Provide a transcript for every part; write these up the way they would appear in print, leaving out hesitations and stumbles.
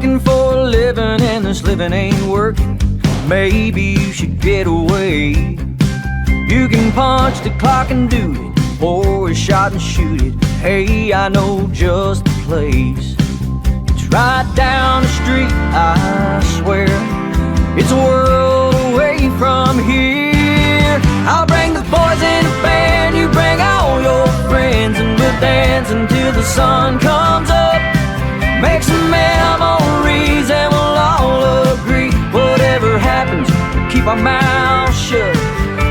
working for a living and this living ain't working. Maybe you should get away. You can punch the clock and do it, or a shot and shoot it. Hey, I know just the place. It's right down the street, I swear. It's a world away from here. I'll bring the boys in a band, you bring all your friends, and we'll dance until the sun comes up. Make some memories and we'll all agree. Whatever happens, we'll keep our mouths shut.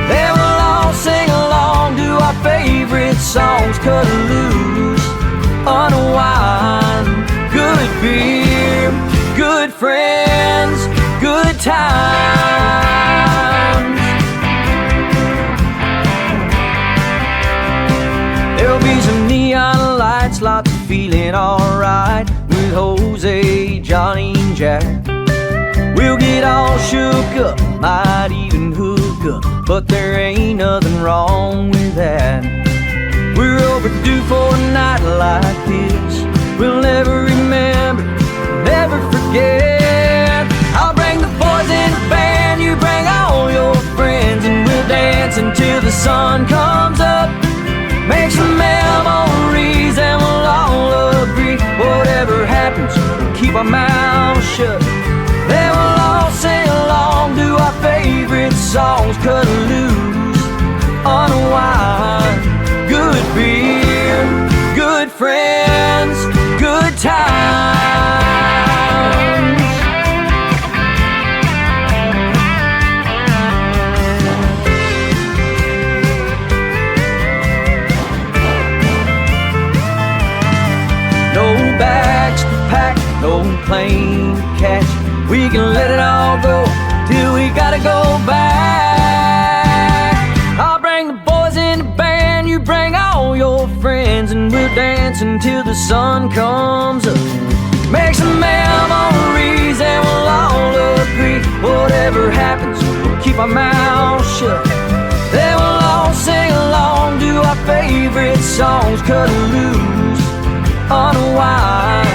Then we'll all sing along to our favorite songs. Cut loose, unwind. Good beer, good friends, good times. There'll be some neon lights, lots of feeling alright, with Jose, Johnny, and Jack. We'll get all shook up, might even hook up, but there ain't nothing wrong with that. We're overdue for a night like this. We'll never remember, never forget. I'll bring the boys in the band, you bring all your friends, and we'll dance until the sun comes up. Make some memories and we'll all agree. Whatever happens, we'll keep our mouths shut. Then we'll all sing along to our favorite songs. Cut loose, unwind. Good beer, good friends, good times. No bags to pack, no plane to catch. We can let it all go till we gotta go back. I'll bring the boys in the band, you bring all your friends, and we'll dance until the sun comes up. Make some memories and we'll all agree. Whatever happens, we'll keep our mouths shut. Then we'll all sing along to our favorite songs. Cut loose, unwind.